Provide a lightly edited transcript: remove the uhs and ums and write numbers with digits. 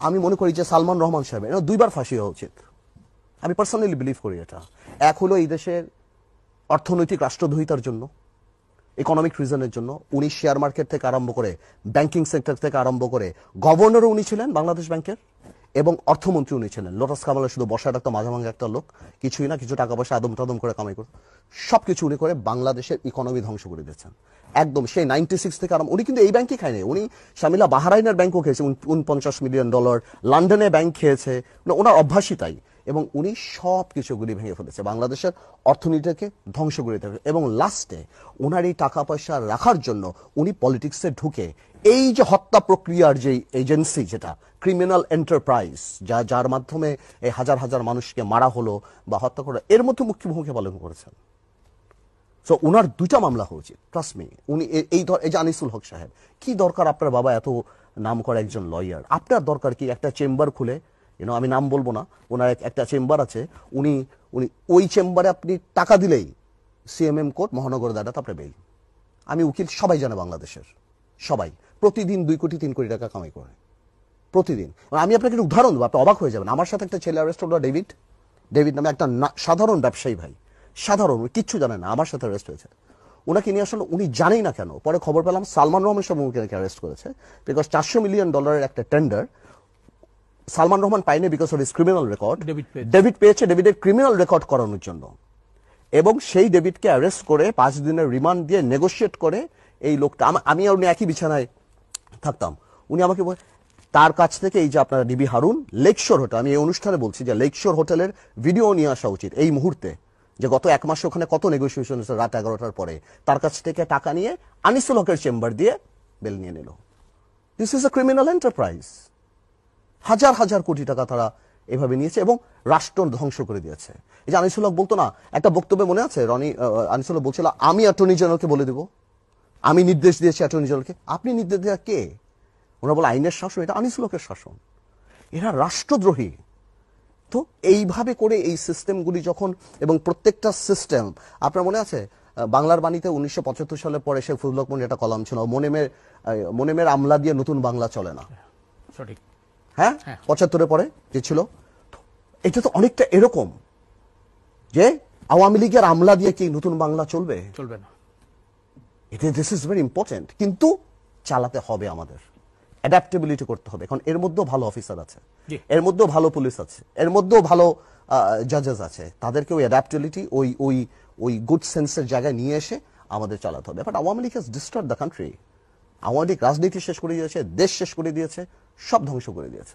আমি মনে করি যে সালমান রহমান সাহেব দুইবার ফাঁসি হওয়া উচিত। আমি পার্সোনালি বিলিভ করি এটা। এক হলো এই দেশের অর্থনৈতিক রাষ্ট্রদ্রোহিতার জন্য, ইকোনমিক রিজনের জন্য। উনি শেয়ার মার্কেট থেকে আরম্ভ করে, ব্যাংকিং সেক্টর থেকে আরম্ভ করে, গভর্নরও উনি ছিলেন বাংলাদেশ ব্যাংকের, এবং অর্থমন্ত্রী উনি ছিলেন। লোটাস কামালে শুধু বসায় রাখতো মাঝে মাঝে একটা লোক, কিছুই না, কিছু টাকা পয়সা আদম টাদম করে কামাই করতো। সবকিছু উনি করে বাংলাদেশের ইকোনমি ধ্বংস করে দিয়েছেন একদম। সেই 96 থেকে আরম্ভ, উনি কিন্তু এই ব্যাংকই খায়নি, উনি শামিলা বাহরাইনের ব্যাংকও খেয়েছে, $49 মিলিয়ন, লন্ডনে ব্যাংক খেয়েছে, ওনার অভ্যাসই তাই। এবং উনি সব কিছুগুলি ভেঙে ফেলেছে, বাংলাদেশের অর্থনীতিকে ধ্বংস করে দিতে। এবং লাস্টে ওনার এই টাকা পয়সা রাখার জন্য উনি পলিটিক্সে ঢুকে এই যে হত্যা প্রক্রিয়ার যে এজেন্সি, যেটা ক্রিমিনাল এন্টারপ্রাইজ, যার মাধ্যমে এই হাজার হাজার মানুষকে মারা হলো বা হত্যা করা, এর মধ্যে মুখ্য ভূমিকা পালন করেছেন। সো উনার দুইটা মামলা হওয়া উচিত, ট্রাস্ট মি। উনি এই যে আনিসুল হক সাহেব, কি দরকার আপনার বাবা এত নাম করা একজন লয়ার, আপনার দরকার কি একটা চেম্বার খুলে, আমি নাম বলবো না, ওনার একটা চেম্বার আছে, উনি ওই চেম্বারে আপনি টাকা দিলেই সিএমএম কোর্ট, মহানগর আদালত আপনার বেইল। আমি উকিল, সবাই জানে বাংলাদেশের সবাই, প্রতিদিন 2 কোটি 3 কোটি টাকা কামাই করে প্রতিদিন। আমি আপনাকে একটা উদাহরণ দেবো, আপনি অবাক হয়ে যাবেন। আমার সাথে একটা ছেলে অ্যারেস্ট হলো, ডেভিড নামে একটা সাধারণ ব্যবসায়ী ভাই, সাধারণ, কিচ্ছু জানে না, আমার সাথে অ্যারেস্ট হয়েছে। ওনাকে নিয়ে আসলে উনি জানেই না কেন, পরে খবর পেলাম সালমান রহমান সাহেব উনাকে অ্যারেস্ট করেছে, বিকজ $400 মিলিয়ন একটা টেন্ডার সালমান রহমান পায়নি, because of his criminal record. David পেয়েছে ডেভিডের ক্রিমিনাল রেকর্ড করানোর জন্য, এবং সেই ডেভিডকে অ্যারেস্ট করে 5 দিনের রিমান্ড দিয়ে নেগোশিয়েট করে এই লোকটা, আমি আর উনি একই বিছানায় থাকতাম, উনি আমাকে তার কাছ থেকে এই যে আপনার ডিবি হারুন, লেকশোর হোটেল, আমি এই অনুষ্ঠানে বলছি যে লেকশোর হোটেলের ভিডিও নিয়ে আসা উচিত এই মুহূর্তে, যে গত 1 মাসে ওখানে কত নেগোসিয়েশন হয়েছে রাত 11টার পরে, তার কাছ থেকে টাকা নিয়ে আনিসুল হকের চেম্বার দিয়ে বেল নিয়ে নিল। This is a criminal enterprise. হাজার হাজার কোটি টাকা তারা এভাবে নিয়েছে এবং রাষ্ট্র ধ্বংস করে দিয়েছে। এই যে আনিসুল হক বলতো না, একটা বক্তব্যে মনে আছে আনিসুল হক বলছিল, আমি অ্যাটর্নি জেনারেলকে বলে দেব, আমি নির্দেশ দিয়েছি অ্যাটর্নি জেনারেলকে। আপনি নির্দেশ দেওয়া কে? ওরা বলে আইনের শাসন, এটা আনিসুল হকের শাসন, এরা রাষ্ট্রদ্রোহী। তো এইভাবে করে এই সিস্টেমগুলি যখন, এবং প্রত্যেকটা সিস্টেম, আপনার মনে আছে বাংলার বাণীতে 1975 সালে পরে সে ফজলুল হক মনির একটা কলাম ছিল, মনেমের আমলা দিয়ে নতুন বাংলা চলে না, সঠিক, হ্যাঁ, 75-এর পরে যে ছিল। এটা তো অনেকটা এরকম যে আওয়ামী লীগের আমলা দিয়ে কি নতুন বাংলা চলবে? চলবে না। This is very important. কিন্তু চালাতে হবে, আমাদের অ্যাডাপ্টেবিলিটি করতে হবে। এখন এর মধ্যেও ভালো অফিসার আছে, এর মধ্যেও ভালো পুলিশ আছে, এর মধ্যেও ভালো জাজেস আছে, তাদেরকে ওই অ্যাডাপ্টেবিলিটি, ওই গুড সেন্সের জায়গায় নিয়ে এসে আমাদের চালাতে হবে। But Awami League has destroyed the country. Awami League রাজনীতি শেষ করে দিয়েছে, দেশ শেষ করে দিয়েছে, সব ধ্বংস করে দিয়েছে।